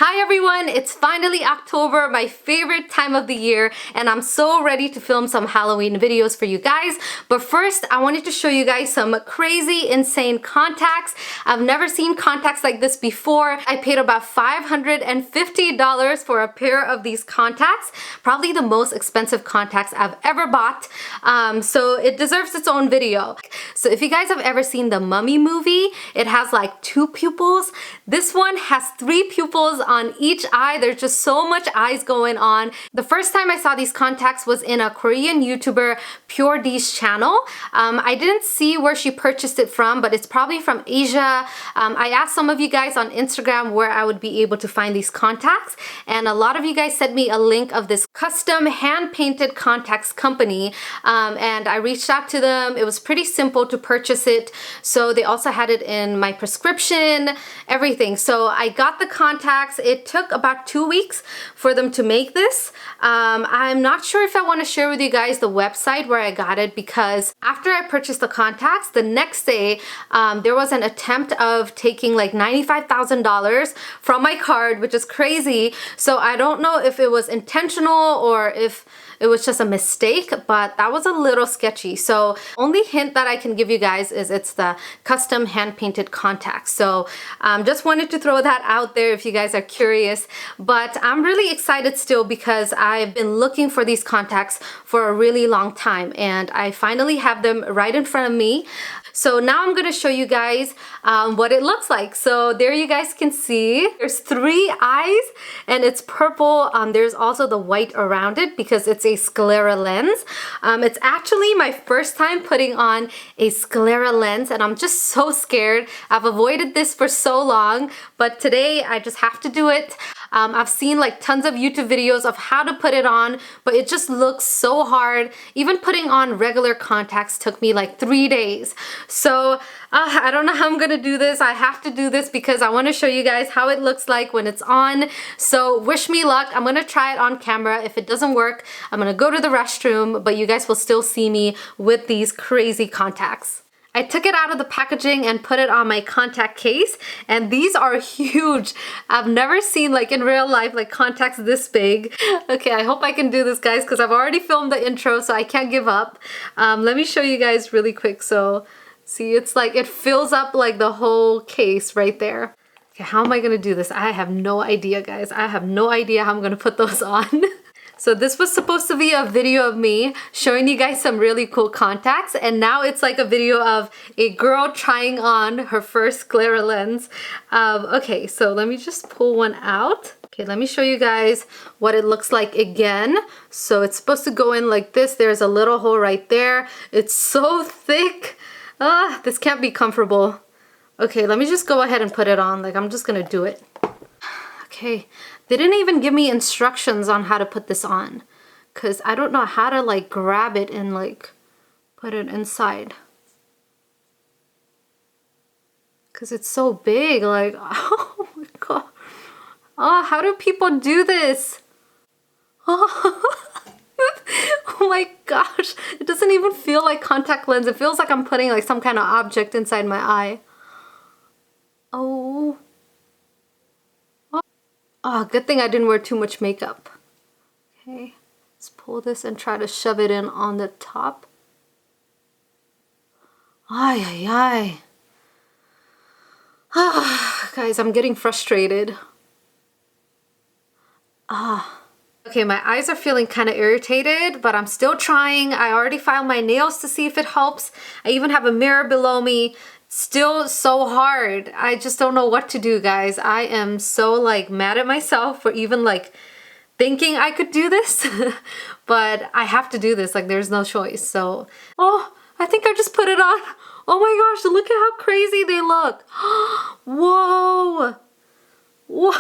Hi everyone, it's finally October, my favorite time of the year, and I'm so ready to film some Halloween videos for you guys. But first, I wanted to show you guys some crazy, insane contacts. I've never seen contacts like this before. I paid about $550 for a pair of these contacts, probably the most expensive contacts I've ever bought. So it deserves its own video. So if you guys have ever seen the Mummy movie, it has like 2 pupils. This one has 3 pupils on each eye. There's just so much eyes going on. The first time I saw these contacts was in a Korean YouTuber, Pure D's channel. I didn't see where she purchased it from, but it's probably from Asia. I asked some of you guys on Instagram where I would be able to find these contacts, and a lot of you guys sent me a link of this custom hand-painted contacts company, and I reached out to them. It was pretty simple to purchase it. So they also had it in my prescription, everything. So I got the contacts. It took about 2 weeks for them to make this. I'm not sure if I want to share with you guys the website where I got it, because after I purchased the contacts, the next day there was an attempt of taking like $95,000 from my card, which is crazy. So I don't know if it was intentional or if it was just a mistake, but that was a little sketchy. So only hint that I can give you guys is it's the custom hand-painted contacts. So just wanted to throw that out there if you guys are curious. But I'm really excited still because I've been looking for these contacts for a really long time, and I finally have them right in front of me. So now I'm gonna show you guys what it looks like. So there you guys can see there's 3 eyes and it's purple. There's also the white around it because it's a Sclera lens. It's actually my first time putting on a Sclera lens, and I'm just so scared. I've avoided this for so long, but today I just have to do it. I've seen like tons of YouTube videos of how to put it on, but it just looks so hard. Even putting on regular contacts took me like 3 days. So I don't know how I'm gonna do this. I have to do this because I want to show you guys how it looks like when it's on. So wish me luck. I'm gonna try it on camera. If it doesn't work, I'm gonna go to the restroom, but you guys will still see me with these crazy contacts. I took it out of the packaging and put it on my contact case, and these are huge. I've never seen like in real life like contacts this big. Okay, I hope I can do this, guys, because I've already filmed the intro, so I can't give up. Let me show you guys really quick. So see, it's like it fills up like the whole case right there. Okay, how am I gonna do this? I have no idea, guys. I have no idea how I'm gonna put those on. So this was supposed to be a video of me showing you guys some really cool contacts, and now it's like a video of a girl trying on her first Sclera lens. Okay, so let me just pull one out. Okay, let me show you guys what it looks like again. So it's supposed to go in like this. There's a little hole right there. It's so thick. This can't be comfortable. Okay, let me just go ahead and put it on. Like, I'm just gonna do it. Okay, they didn't even give me instructions on how to put this on, because I don't know how to like grab it and like put it inside, because it's so big. Like, oh my god. Oh, how do people do this? Oh. Oh my gosh, it doesn't even feel like contact lens. It feels like I'm putting like some kind of object inside my eye. Oh. Oh, good thing I didn't wear too much makeup. Okay, let's pull this and try to shove it in on the top. Ay, ay, ay. Ah, guys, I'm getting frustrated. Okay, my eyes are feeling kind of irritated, but I'm still trying. I already filed my nails to see if it helps. I even have a mirror below me. Still so hard. I just don't know what to do, guys. I am so like mad at myself for even like thinking I could do this, but I have to do this. Like, there's no choice. So, oh, I think I just put it on. Oh my gosh, look at how crazy they look. Whoa. Whoa.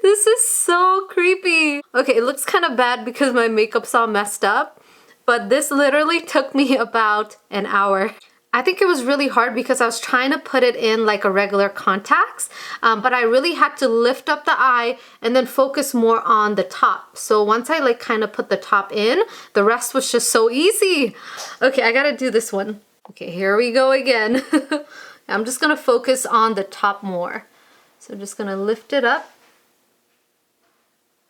This is so creepy. Okay, it looks kind of bad because my makeup's all messed up, but this literally took me about an hour. I think it was really hard because I was trying to put it in like a regular contacts, but I really had to lift up the eye and then focus more on the top. So once I like kind of put the top in, the rest was just so easy. Okay, I gotta do this one. Okay, here we go again. I'm just gonna focus on the top more. So So just gonna lift it up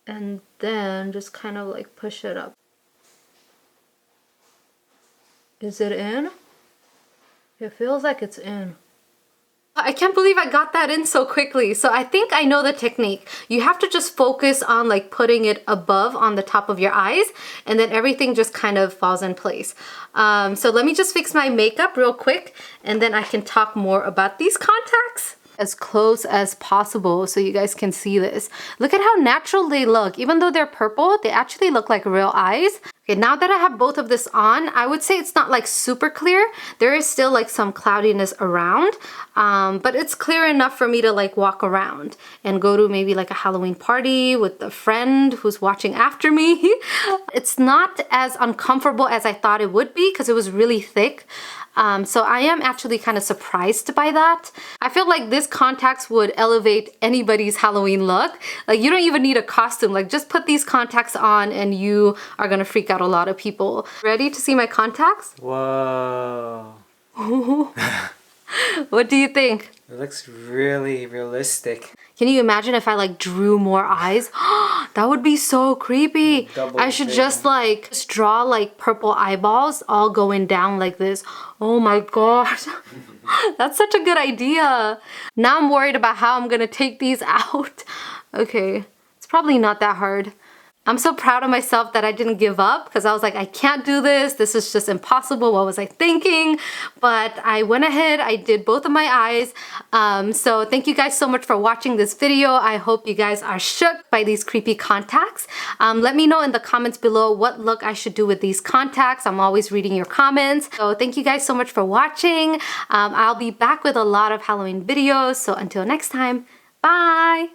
and then just kind of like push it up. Is it in? It feels like it's in. I can't believe I got that in so quickly. So I think I know the technique. You have to just focus on like putting it above on the top of your eyes, and then everything just kind of falls in place. So let me just fix my makeup real quick, and then I can talk more about these contacts. As close as possible so you guys can see this. Look at how natural they look. Even though they're purple, they actually look like real eyes. Okay, now that I have both of this on, I would say it's not like super clear. There is still like some cloudiness around, but it's clear enough for me to like walk around and go to maybe like a Halloween party with a friend who's watching after me. It's not as uncomfortable as I thought it would be because it was really thick. So I am actually kind of surprised by that. I feel like this contacts would elevate anybody's Halloween look. Like you don't even need a costume. Like just put these contacts on and you are gonna freak out a lot of people. Ready to see my contacts? Whoa. What do you think? It looks really realistic. Can you imagine if I like drew more eyes? That would be so creepy. I should just like draw like purple eyeballs all going down like this. Oh my gosh. That's such a good idea. Now I'm worried about how I'm gonna take these out. Okay, it's probably not that hard. I'm so proud of myself that I didn't give up because I was like, I can't do this. This is just impossible. What was I thinking? But I went ahead. I did both of my eyes. So thank you guys so much for watching this video. I hope you guys are shook by these creepy contacts. Let me know in the comments below what look I should do with these contacts. I'm always reading your comments. So thank you guys so much for watching. I'll be back with a lot of Halloween videos. So until next time, bye.